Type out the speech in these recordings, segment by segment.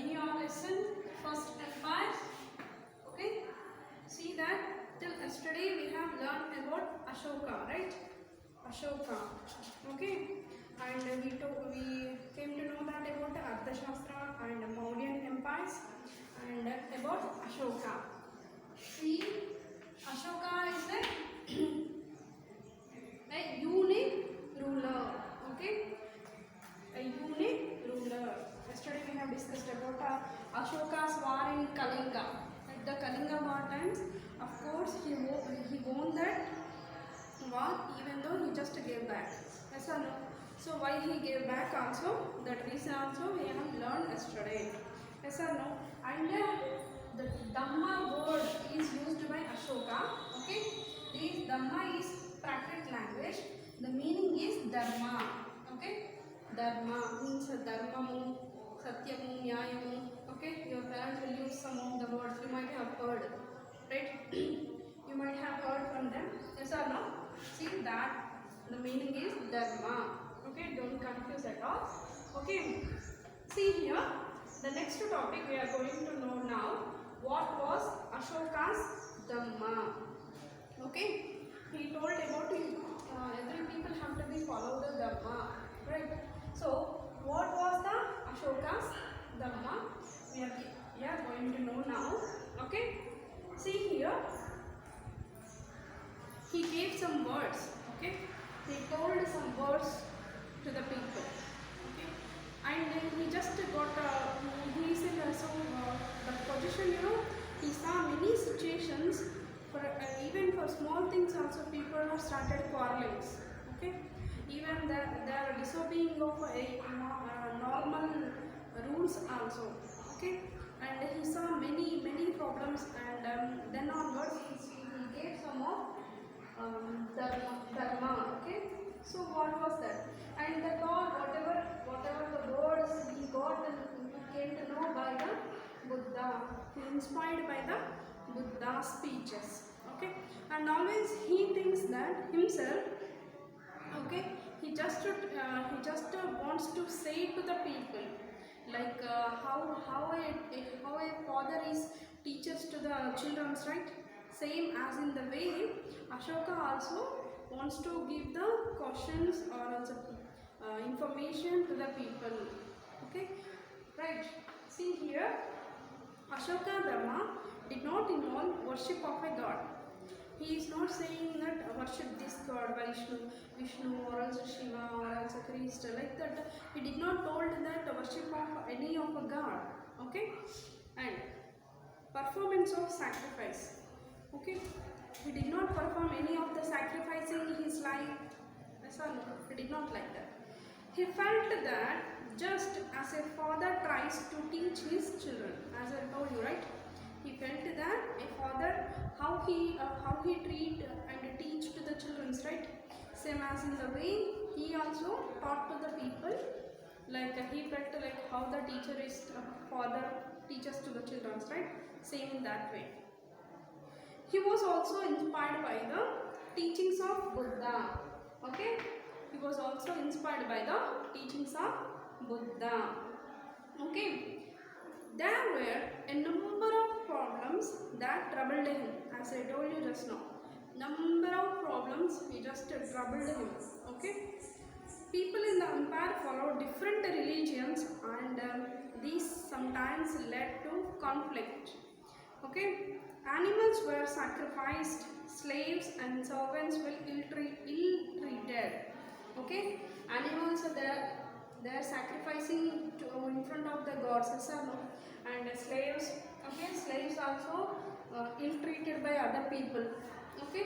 Can you all listen? First empire. Okay. See that till yesterday we have learned about Ashoka, right? Ashoka. Okay. And we came to know that about Arthashastra and Mauryan empires and about Ashoka. See, Ashoka is a unique ruler. Okay. A unique ruler. Yesterday we have discussed about Ashoka's war in Kalinga. At the Kalinga war times, of course, he won that war even though he just gave back. Yes or no? So why he gave back also? That reason also we have learned yesterday. Yes or no? And the Dhamma word is used by Ashoka. Okay? This Dhamma is Prakrit language. The meaning is Dharma. Okay? Dharma means Dharmamu, Satyamu, Nyayamu. Okay, your parents will use some of the words you might have heard, right? You might have heard from them. Yes or no? See that the meaning is Dharma. Okay, don't confuse at all. Okay, see here. The next topic we are going to know now. What was Ashoka's Dhamma? Okay, he told about every people have to be follow the Dhamma, right? So, what was the Ashoka's Dhamma? We are going to know now. Okay, see here. He gave some words. Okay, he told some words to the people. Okay, and then he just got he is in the position. He saw many situations. For even for small things also people have started quarreling. Okay, even they are disobeying of a normal rules also. Okay, and he saw many problems, and then onwards he gave some of dharma. Okay, so what was that? And the God, whatever the words he got, he came to know by the Buddha, inspired by the Buddha speeches. Okay, and always he thinks that himself. Okay, he just wants to say to the people, like how a father is teaches to the children, right? Same as in the way Ashoka also wants to give the questions or also information to the people. Okay, right? See here, Ashoka Dhamma did not involve worship of a god. He is not saying that worship this god, Vishnu or also Shiva or also Christ, like that. He did not told that worship of any of a god. Okay, and performance of sacrifice. Okay, he did not perform any of the sacrifice in his life. Yes or no? He did not like that. He felt that just as a father tries to teach his children, as I told you, right? He felt that a father, how he treat and teach to the children, right? Same as in the way he also taught to the people, like he felt like how the teacher is father teaches to the children, right? Same in that way. He was also inspired by the teachings of Buddha. Okay, he was also inspired by the teachings of Buddha. Okay, there were a number of problems that troubled him, as I told you just now. Number of problems he just troubled him. Okay, people in the empire followed different religions, and these sometimes led to conflict. Okay, animals were sacrificed, slaves and servants were ill-treated. Okay, animals are there. They are sacrificing in front of the gods, and slaves. Okay, slaves also ill-treated by other people. Okay,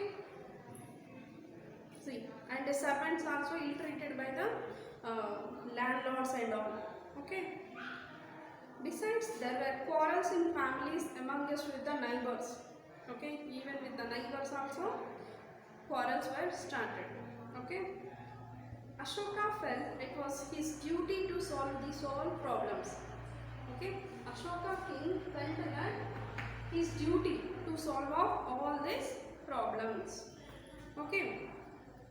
see, and the servants also ill-treated by the landlords and all. Okay. Besides, there were quarrels in families among us with the neighbors. Okay, even with the neighbors also, quarrels were started. Okay, Ashoka felt it was his duty to solve all problems. Okay, Ashoka king felt that his duty to solve all these problems. Okay,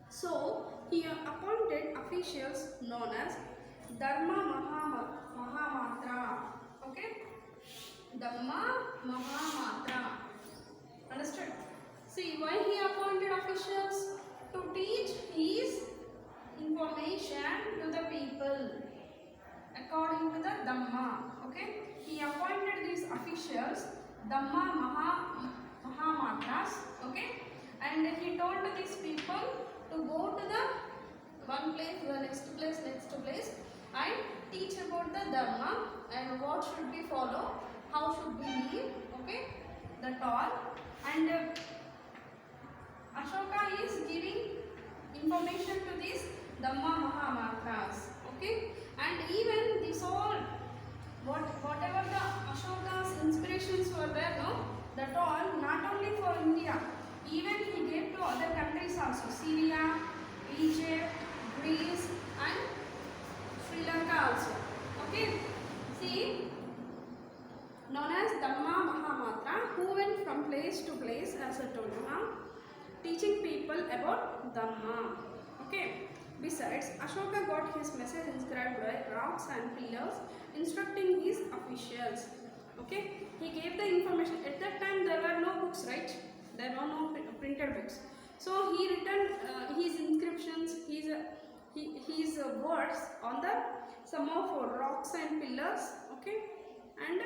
so he appointed officials known as Dharma Mahamatra. Okay, Dhamma Mahamatra. Understood? See, why he appointed officials? To teach his information to the people according to the Dhamma. Okay, he appointed these officials Dhamma Mahamatras. Okay, and he told these people to go to the one place, the next place, and teach about the Dhamma and what should we follow, how should we live. Okay, that all. And Ashoka is giving information to these Dhamma Mahamatras. Okay, and even this all, whatever the Ashoka's inspirations were there, no, that all not only for India, even he gave to other countries also, Syria, Egypt, Greece, and Sri Lanka also. Okay, see, known as Dhamma Mahamatra, who went from place to place, as I told you now, teaching people about Dhamma. Okay. Besides, Ashoka got his message inscribed by rocks and pillars, instructing his officials. Okay. He gave the information. At that time, there were no books, right? There were no printed books. So he written his inscriptions, his words on the some of rocks and pillars. Okay. And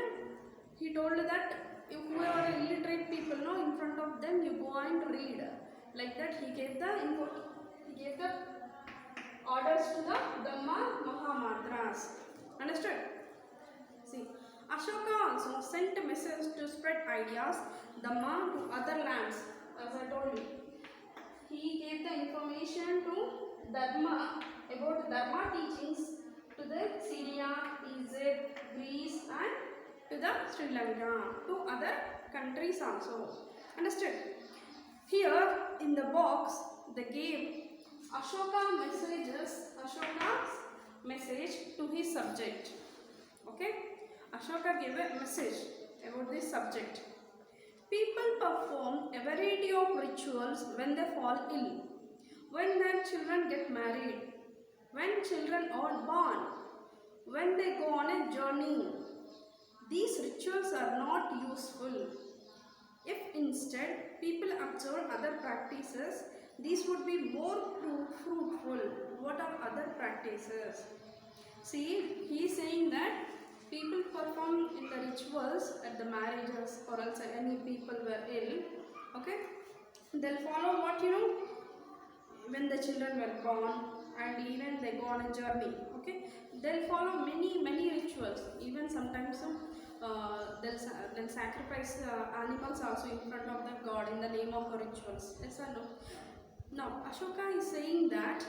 he told that if who are illiterate people, no, in front of them you go and read. Like that, he gave the orders to the Dhamma Mahamatras. Understood? See, Ashoka also sent a message to spread ideas, Dhamma, to other lands. As I told you, he gave the information to Dharma about Dharma teachings to the Syria, Egypt, Greece, and to the Sri Lanka, to other countries also. Understood? Here in the box they gave Ashoka's message to his subject. Okay? Ashoka gave a message about this subject. People perform a variety of rituals when they fall ill, when their children get married, when children are born, when they go on a journey. These rituals are not useful. If instead people observe other practices, these would be more fruitful. What are other practices? See, he is saying that people perform in the rituals at the marriages or else any people were ill. Okay, they'll follow what when the children were born and even they go on a journey. Okay, they'll follow many rituals. Even sometimes they'll sacrifice animals also in front of the god in the name of the rituals. Yes or no? Now Ashoka is saying that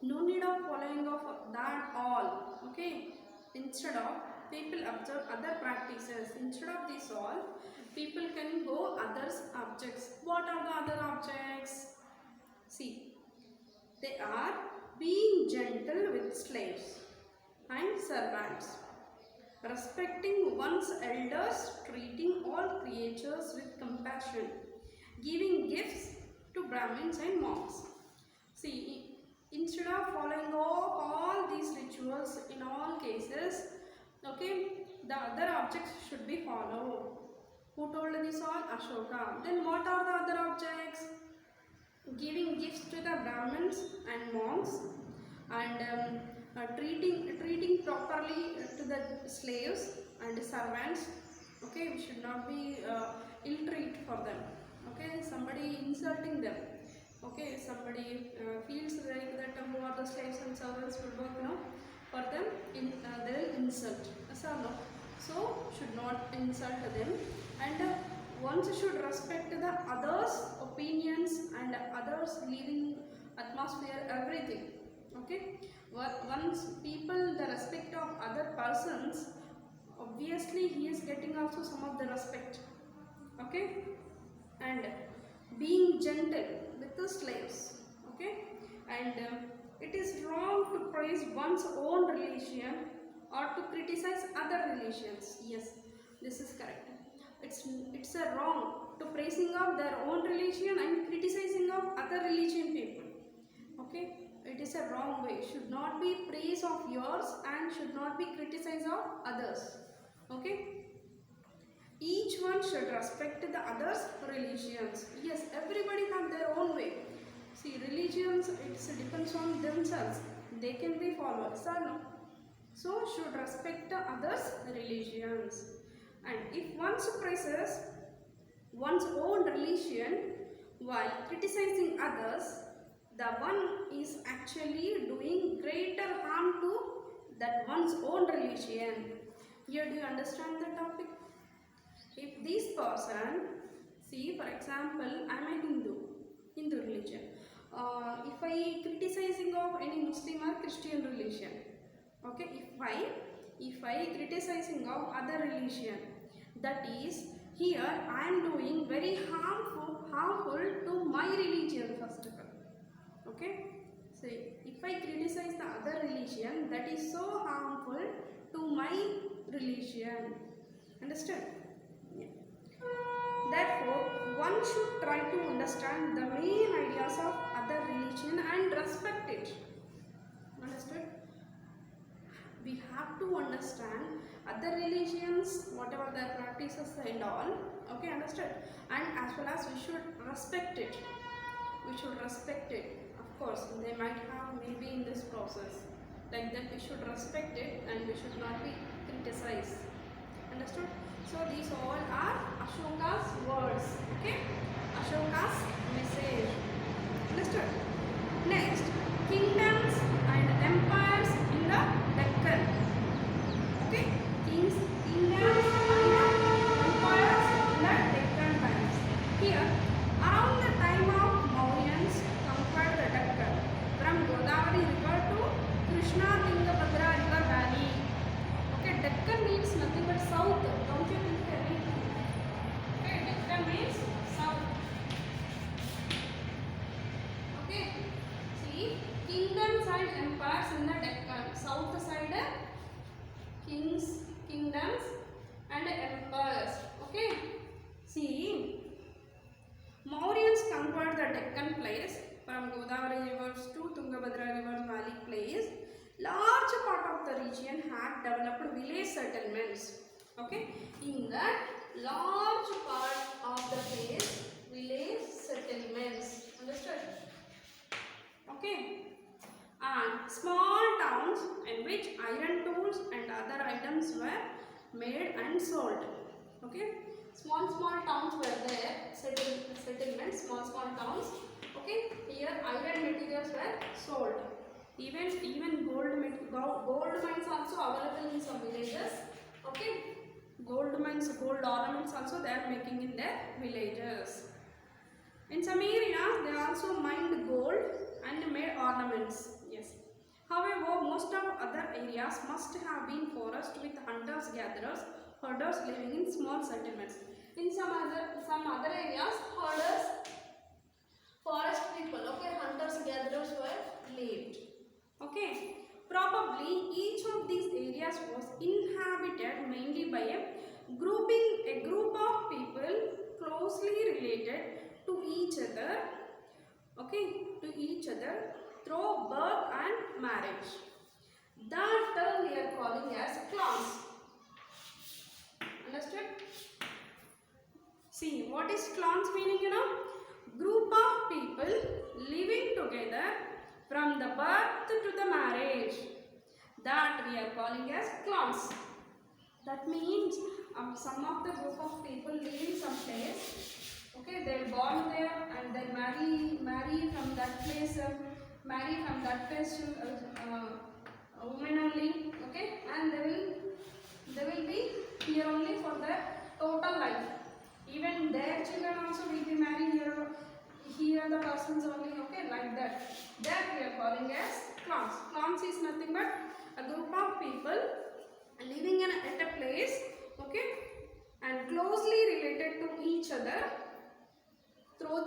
no need of following of that all. Okay, instead of people observe other practices. Instead of this all, people can go others objects. What are the other objects? See, they are being gentle with slaves and servants, respecting one's elders, treating all creatures with compassion, giving gifts to Brahmins and monks. See, instead of following all these rituals in all cases, okay, the other objects should be followed. Who told this all? Ashoka. Then what are the other objects? Giving gifts to the Brahmins and monks, and treating properly to the slaves and servants. Okay, we should not be ill-treat for them. Okay, somebody insulting them. Okay, somebody feels like that who are the slaves and servants will work, no? For them, they will insult. Yes or no? So, should not insult them, and one should respect the others' opinions and others' living atmosphere, everything. Okay, once people the respect of other persons, obviously he is getting also some of the respect. Okay, and being gentle with the slaves. Okay, and it is wrong to praise one's own religion or to criticize other religions. Yes, this is correct. It's a wrong to praising of their own religion and criticizing of other religion people. Okay, it is a wrong way. Should not be praise of yours and should not be criticize of others. Okay, each one should respect the others religions. Yes, everybody have their own way. See, religions, it depends on themselves, they can be followers or no. So should respect the others religions. And if one suppresses one's own religion while criticizing others, the one is actually doing greater harm to that one's own religion. Here, do you understand the topic? If this person, see for example, I am a Hindu religion. If I criticizing of any Muslim or Christian religion, okay, if I criticizing of other religion, that is, here I am doing very harmful to my religion first of all. Okay, so if I criticize the other religion, that is so harmful to my religion. Understand? Yeah. Therefore, one should try to understand the main ideas of other religion and respect it. Understood? We have to understand other religions, whatever their practices and all. Okay, understood? And as well as we should respect it. We should respect it. Of course, they might have maybe in this process. Like that, we should respect it and we should not be criticized. Understood? So these all are Ashoka's words. Okay? Ashoka's message. Understood? Next, kingdoms and empires in the Deccan. Okay? Kingdoms and empires in the Deccan times. Here, around the time of Mauryans conquered the Deccan from Godavari river to Krishna Tungabhadra river valley. Okay, Deccan means nothing but south. Don't you think anything? Okay, Deccan means south. Okay, see, kingdoms and empires in the Deccan. South side, kingdoms and empires. Okay, see, Mauryans conquered the Deccan place from Godavari rivers to Tungabhadra river valley place. Large part of the region had developed village settlements. Okay, in that large part of the place, village settlements. Understood? Okay, and small towns in which iron tools and other items were made and sold. Okay, small towns were there, settlements, small towns. Okay, here iron materials were sold. Even gold mines also available in some villages. Okay, gold mines, gold ornaments also they are making in their villages. In some areas they also mined gold and made ornaments. Yes. However, most of other areas must have been forest with hunters, gatherers, herders living in small settlements. In some other areas, herders, forest people, okay, hunters, gatherers were lived. Okay, probably each of these areas was inhabited mainly by a group of people closely related to each other. Okay, through birth and marriage. That term we are calling as clans. Understood? See, what is clans meaning? You know, group of people living together from the birth to the marriage. That we are calling as clans. That means some of the group of people live in some place. Okay, they are born there and they marry from that place. Marry from that place to women only. Okay, and they will be here only for their total life. Even their children also will be married here. Here the persons only. Okay, like that. That we are calling as clans. Clans is nothing but a group of people living at a place. Okay, and closely related to each other through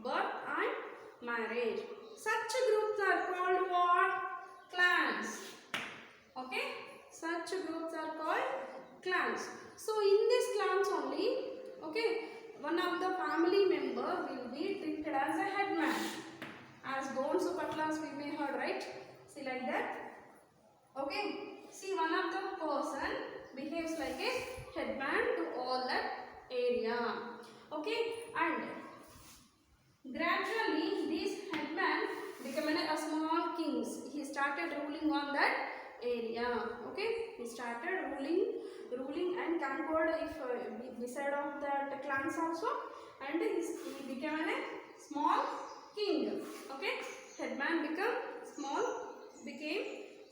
birth and marriage. Such groups are called what? Clans. Okay, such groups are called clans. So in these clans only, okay, one of the family member will be treated as a headman. As Bones of Atlas we may heard, right? See, like that. Okay, see, one of the person behaves like a headman to all that area. Okay, and gradually these headman became a small kings. He started ruling on that area. Okay, he started ruling and conquered if beside of that clans also, and he became a small king. Okay, headman became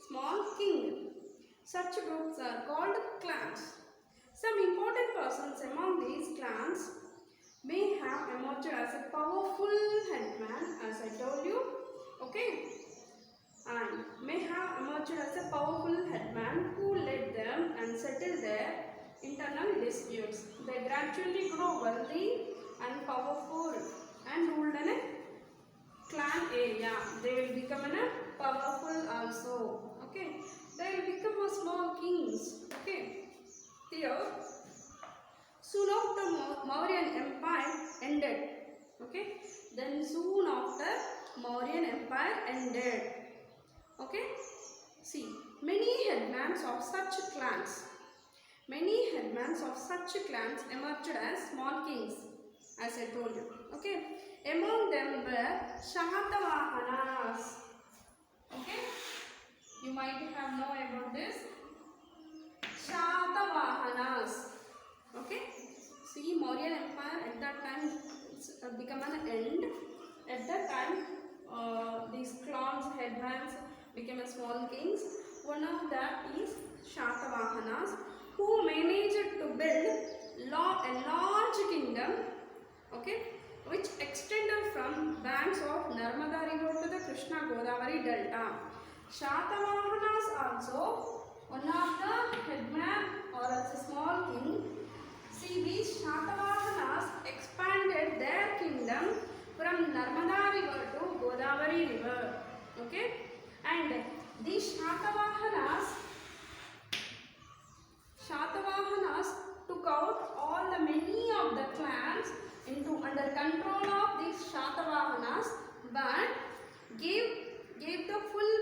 small king. Such groups are called clans. Some important persons among these clans may have emerged as a powerful headman, as I told you. Okay, and may have emerged as a powerful headman who led them and settled their internal disputes. They gradually grow wealthy and powerful and ruled in a clan area. They will become a powerful also. Okay, they will become a small kings. Okay, here soon after Mauryan Empire ended. Okay, then soon after Mauryan Empire ended. Okay, see, many headmans of such clans emerged as small kings, as I told you. Okay, among them were Shatavahanas. Okay, you might have known about this. Shatavahanas. Okay, see, Mauryan Empire at that time become an end. At that time, these clans, headmans became a small kings. One of that is Shatavahanas, who managed to build a large kingdom. Okay, which extended from banks of Narmada river to the Krishna Godavari delta. Shatavahanas also one of the headman or as a small king. See, these Shatavahanas expanded their kingdom from Narmada river to Godavari river. Okay, and these Shatavahanas took out all the many of the clans into under control of these Shatavahanas, but gave the full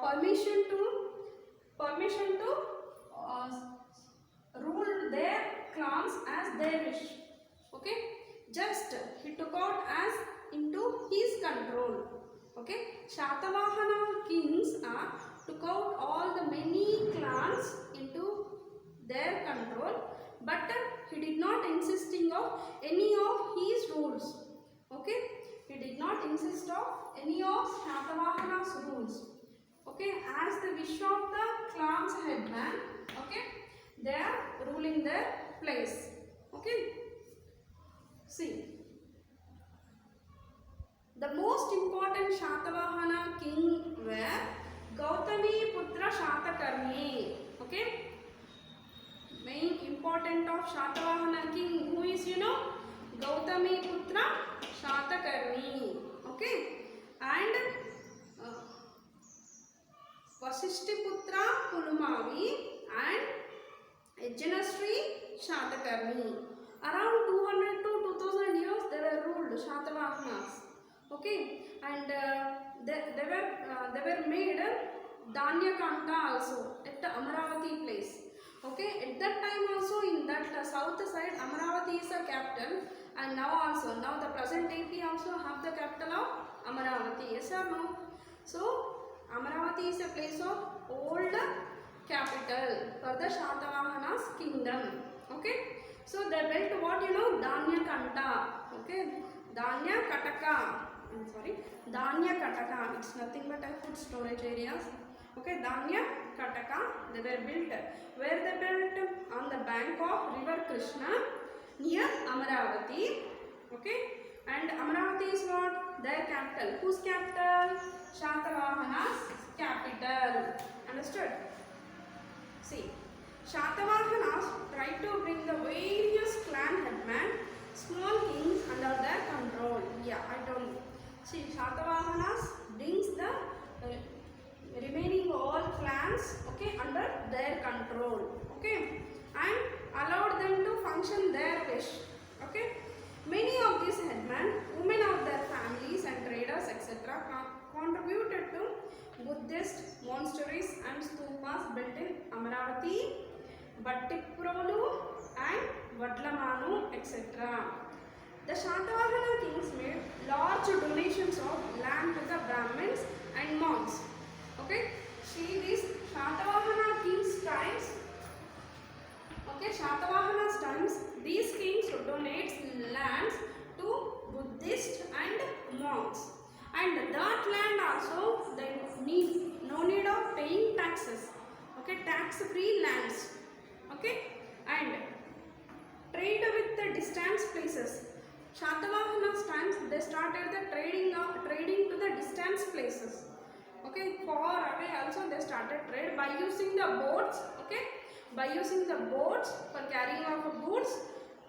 permission to rule their clans as they wish. Okay, just he took out as into his control. Okay, Shatavahana kings took out all the many clans into their control, but he did not insisting of any of his rules. Okay, he did not insist of any of Shatavahana's rules. Okay, as the wish of the clan's headman. Okay, they are ruling their place. Okay, see, the most important Shatavahana king were Gautami Putra Shatakarni. Okay, main important of Shatavahana king, who is Gautami Putra Shatakarni. Okay, and Vasishtiputra Pulumavi and Ejjanasri Shatakarni. Around 200 to 2000 years they were ruled Shatavahanas. Okay, and they were made Dhanyakanta also at the Amaravati place. Okay, at that time also in that south side Amaravati is a capital, and now the present AP also have the capital of Amaravati. Yes or no? So Amaravati is a place of old capital for the Shatavahanas kingdom. Okay, so they built what Dhanyakanta. Okay, Dhanyakataka. Dhanyakataka. It's nothing but a food storage areas. Okay, Dhanyakataka. They were built. Where they built? On the bank of river Krishna near Amaravati. Okay, and Amaravati is what? Their capital. Whose capital? Shatavahana's capital. Understood? See, Shatavahanas tried to bring the various clan headmen, small kings under their control. Yeah, I told you. See, Shatavahanas brings the remaining all clans, okay, under their control. Okay, and allowed them to function their wish. Okay, many of these headmen, women of their families and traders, etc., contributed to Buddhist monasteries and stupas built in Amaravati, Battiprolu and Vadlamanu, etc. The Shatavahana kings made large donations of land to the Brahmins and monks. Okay, see these Shatavahana kings' times. Okay, Shatavahana's times, these kings donate lands to Buddhists and monks, and that land also they need no need of paying taxes. Okay, tax-free lands. Okay, and trade with the distant places. Shatavahana's times they started the trading to the distant places. Okay, far away also they started trade by using the boats. Okay, by using the boats for carrying of goods.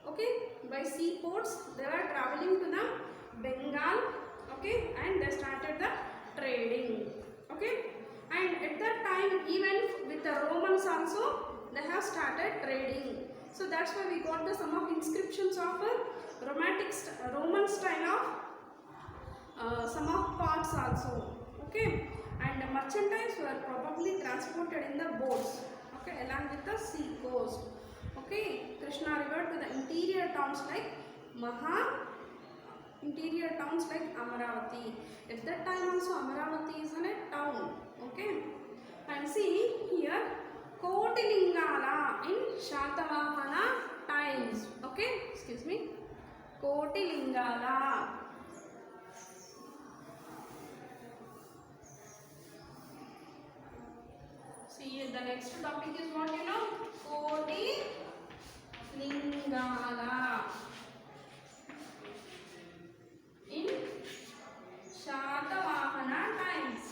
Okay, by seaports they were traveling to the Bengal. Okay, and they started the trading. Okay, and at that time even with the Romans also they have started trading. So that's why we got the some of inscriptions of Roman style of some of parts also. Okay, and the merchandise were probably transported in the boats. Okay, along with the sea coast. Okay, Krishna River to the interior towns like interior towns like Amaravati. At that time also Amaravati is a town. Okay, and see here Kotilingala in Shatavahana times. Okay, excuse me, Kotilingala. See, the next topic is what you know? Kotilingala in Shatavahana times.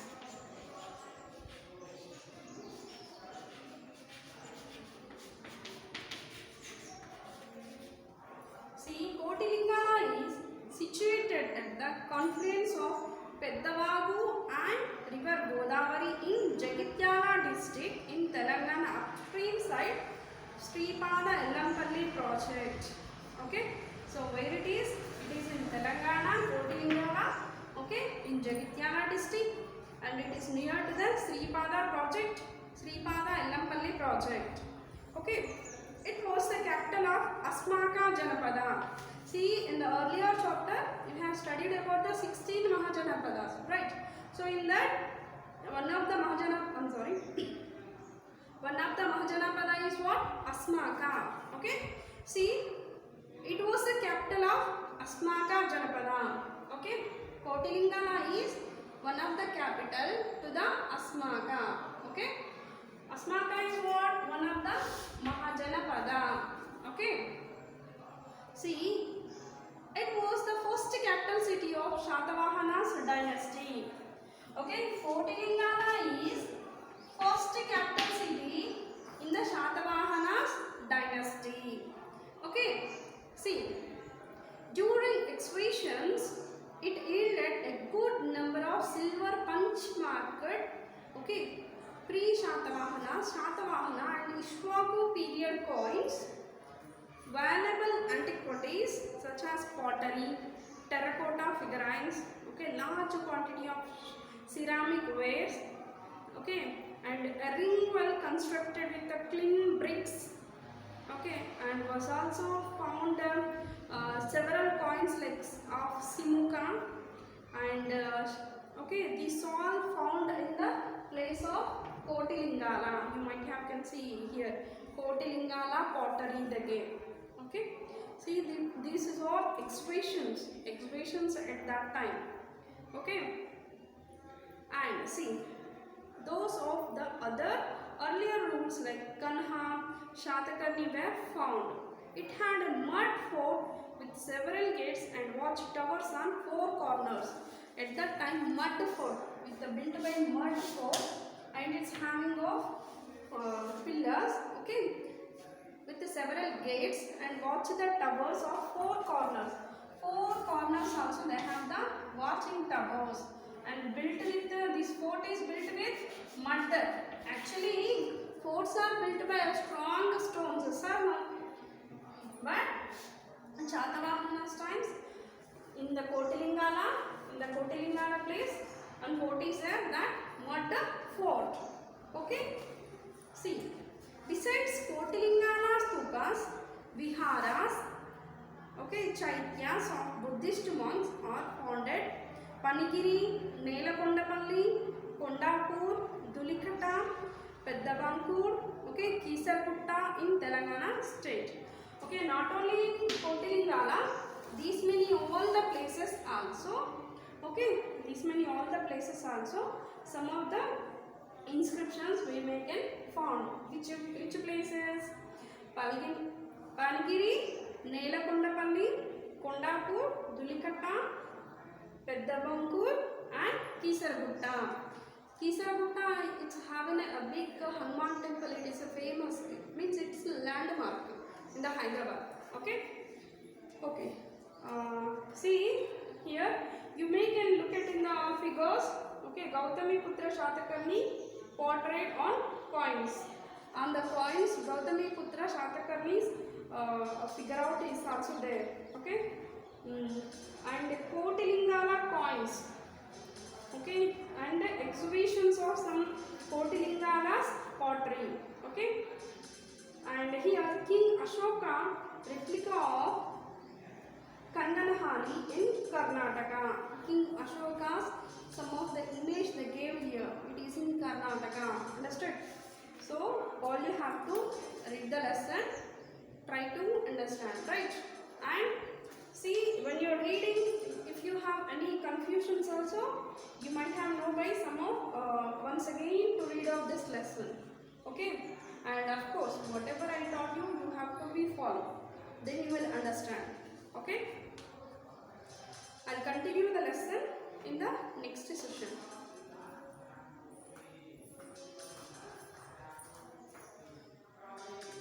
See, Kotilingala is situated at the confluence of Peddavagu and river Godavari in Jagatyala district in Telangana, upstream side Sripada Ellampalli project. Okay, so where it is? It is in Telangana, Kotilingala, okay, in Jagatyala district, and it is near to the Sripada project, Sripada Ellampalli project. Okay, it was the capital of Asmaka Janapada. See, in the earlier chapter, you have studied about the 16 Mahajanapadas, right? So in that, one of the Mahajanapada is what? Asmaka. Okay. See, it was the capital of Asmaka Janapada. Okay. Kotilingala is one of the capital to the Asmaka. Okay. Asmaka is what? One of the Mahajanapada. Okay. See, it was the first capital city of Shatavahana's dynasty. Okay, Kotilingala is first capital city in the Shatavahana's dynasty. Okay, see, during excavations, it yielded a good number of silver punch marked, okay, pre-Shatavahana, Shatavahana and Ishwaku period coins, valuable antiquities such as pottery, terracotta figurines, okay, large quantity of ceramic wares, okay, and a ring well constructed with the clean bricks, okay, and was also found several coins like of Simuka, and okay, these all found in the place of Kotilingala. You might have can see here Kotilingala pottery the game. Okay, see this is all excavations at that time. Okay, and see those of the other earlier rooms like Kanha, Shatakarni were found. It had a mud fort with several gates and watchtowers on 4 corners. At that time, mud fort with the built by mud fort, and it's having of pillars. Okay, with several gates and watch the towers of 4 corners. 4 corners also they have the watching towers, and built with this fort is built with mud. Actually, forts are built by strong stones, sir. But in Shatavahana's times, in the Kotilingala place, and fort is there that mud fort. Okay, see. Besides Kotilingala stupas, viharas, okay, chaityas of Buddhist monks are founded. Panigiri, Nelakondapalli, Kondapur, Dulikata, Peddabankur, okay, Kisargutta in Telangana state. Okay, not only in Kotilingala, these many all the places also. Okay, these many all the places also. Some of the inscriptions we may can found. Which places? Panigiri, Nelakondapalli, Kondapur, Dulikata, Peddabankur and Kisargutta. Kisargutta, it's having a big Hanuman temple. It is a famous, means it's a landmark in the Hyderabad. Okay. Okay. See here, you may can look at in the figures. Okay, Gautami Putra Shatakarni portrait on coins. On the coins, Gautami Putra Shatakarni's figure out is also there. Okay, and Kotilingala coins. Okay, and exhibitions of some Kotilingala's pottery. Okay, and here King Ashoka replica of Kandanahani in Karnataka. King Ashoka's some of the image they gave here. It is in Karnataka. Understood? So all you have to read the lesson. Try to understand, right? And see, when you are reading, if you have any confusions also, you might have know by some of once again to read out this lesson. Okay? And of course, whatever I taught you, you have to be follow. Then you will understand. Okay? I'll continue the lesson in the next session.